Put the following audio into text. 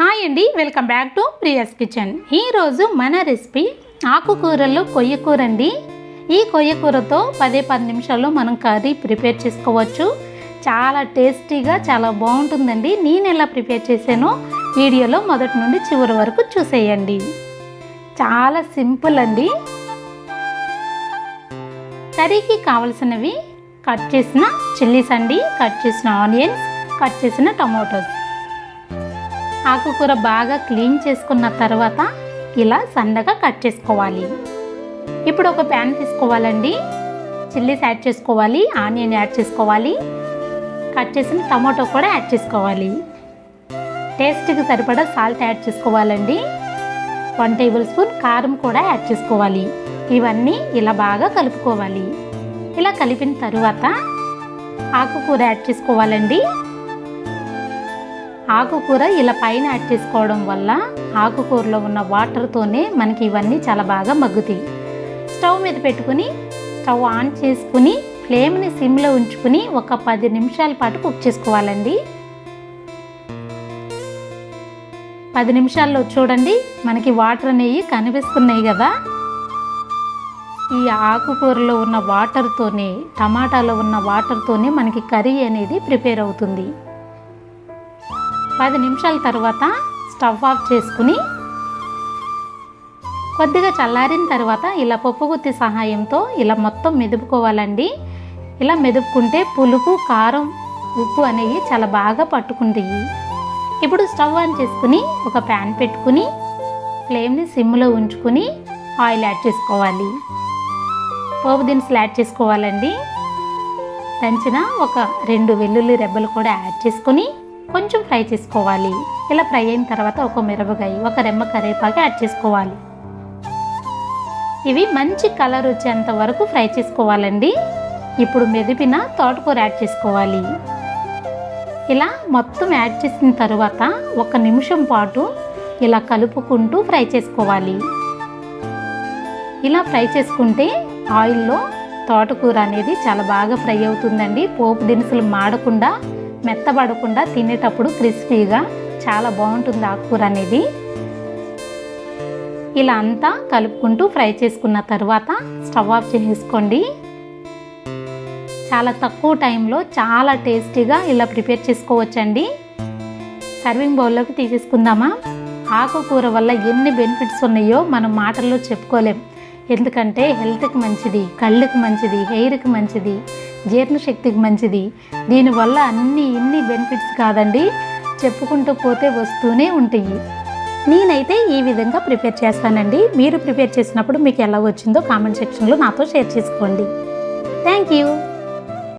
Hi అండి, welcome back to Priya's kitchen. ఈరోజు మన రెసిపీ ఆకుకూరల్లో కొయ్యకూర అండి. ఈ కొయ్యకూరతో 10 నిమిషాల్లో మనం కర్రీ ప్రిపేర్ చేసుకోవచ్చు. చాలా టేస్టీగా చాలా బాగుంటుందండి. నేను ఎలా ప్రిపేర్ చేశానో వీడియోలో మొదటి నుండి చివరి వరకు చూసేయండి. చాలా సింపుల్ అండి. కర్రీకి కావలసినవి కట్ చేసిన చిల్లీస్ అండి, కట్ చేసిన ఆనియన్స్, కట్ చేసిన టమాటోస్. ఆకుకూర బాగా క్లీన్ చేసుకున్న తర్వాత ఇలా సన్నగా కట్ చేసుకోవాలి. ఇప్పుడు ఒక ప్యాన్ తీసుకోవాలండి. చిల్లీస్ యాడ్ చేసుకోవాలి, ఆనియన్ యాడ్ చేసుకోవాలి, కట్ చేసిన టమాటో కూడా యాడ్ చేసుకోవాలి. టేస్ట్కి సరిపడా సాల్ట్ యాడ్ చేసుకోవాలండి. 1 టేబుల్ స్పూన్ కారం కూడా యాడ్ చేసుకోవాలి. ఇవన్నీ ఇలా బాగా కలుపుకోవాలి. ఇలా కలిపిన తరువాత ఆకుకూర యాడ్ చేసుకోవాలండి. ఆకుకూర ఇలా పైన యాడ్ చేసుకోవడం వల్ల ఆకుకూరలో ఉన్న వాటర్తోనే మనకి ఇవన్నీ చాలా బాగా మగ్గుతాయి. స్టవ్ మీద పెట్టుకుని స్టవ్ ఆన్ చేసుకుని ఫ్లేమ్ని సిమ్లో ఉంచుకుని ఒక 10 నిమిషాల పాటు కుక్ చేసుకోవాలండి. 10 నిమిషాల్లో చూడండి మనకి వాటర్ అనేవి కనిపిస్తున్నాయి కదా. ఈ ఆకుకూరలో ఉన్న వాటర్తోనే, టమాటాలో ఉన్న వాటర్తోనే మనకి కర్రీ అనేది ప్రిపేర్ అవుతుంది. 10 నిమిషాల తర్వాత స్టవ్ ఆఫ్ చేసుకుని కొద్దిగా చల్లారిన తర్వాత ఇలా పప్పు గుత్తి సహాయంతో ఇలా మొత్తం మెదుపుకోవాలండి. ఇలా మెదుపుకుంటే పులుపు, కారం, ఉప్పు అనేవి చాలా బాగా పట్టుకుంటాయి. ఇప్పుడు స్టవ్ ఆన్ చేసుకుని ఒక ప్యాన్ పెట్టుకుని ఫ్లేమ్ని సిమ్లో ఉంచుకుని ఆయిల్ యాడ్ చేసుకోవాలి. పోపు దినుసులు యాడ్ చేసుకోవాలండి. దంచిన ఒక 2 వెల్లుల్లి రెబ్బలు కూడా యాడ్ చేసుకొని కొంచెం ఫ్రై చేసుకోవాలి. ఇలా ఫ్రై అయిన తర్వాత ఒక మిరపకాయ, ఒక రెమ్మ కరివేపాకు యాడ్ చేసుకోవాలి. ఇవి మంచి కలర్ వచ్చేంత వరకు ఫ్రై చేసుకోవాలండి. ఇప్పుడు మెదిపిన తోటకూర యాడ్ చేసుకోవాలి. ఇలా మొత్తం యాడ్ చేసిన తర్వాత 1 నిమిషం పాటు ఇలా కలుపుకుంటూ ఫ్రై చేసుకోవాలి. ఇలా ఫ్రై చేసుకుంటే ఆయిల్లో తోటకూర అనేది చాలా బాగా ఫ్రై అవుతుందండి. పోపు దినుసులు మాడకుండా, మెత్తబడకుండా, తినేటప్పుడు క్రిస్పీగా చాలా బాగుంటుంది ఆకుకూర అనేది. ఇలా అంతా కలుపుకుంటూ ఫ్రై చేసుకున్న తర్వాత స్టవ్ ఆఫ్ చేసుకోండి. చాలా తక్కువ టైంలో చాలా టేస్టీగా ఇలా ప్రిపేర్ చేసుకోవచ్చండి. సర్వింగ్ బౌల్లోకి తీసేసుకుందామా. ఆకుకూర వల్ల ఎన్ని బెనిఫిట్స్ ఉన్నాయో మనం మాటల్లో చెప్పుకోలేం. ఎందుకంటే హెల్త్కి మంచిది, కళ్ళకి మంచిది, హెయిర్కి మంచిది, జీర్ణశక్తికి మంచిది. దీనివల్ల ఇన్ని బెనిఫిట్స్ కాదండి, చెప్పుకుంటూ పోతే వస్తూనే ఉంటాయి. నేనైతే ఈ విధంగా ప్రిపేర్ చేస్తానండి. మీరు ప్రిపేర్ చేసినప్పుడు మీకు ఎలా వచ్చిందో కామెంట్ సెక్షన్లో నాతో షేర్ చేసుకోండి. Thank you.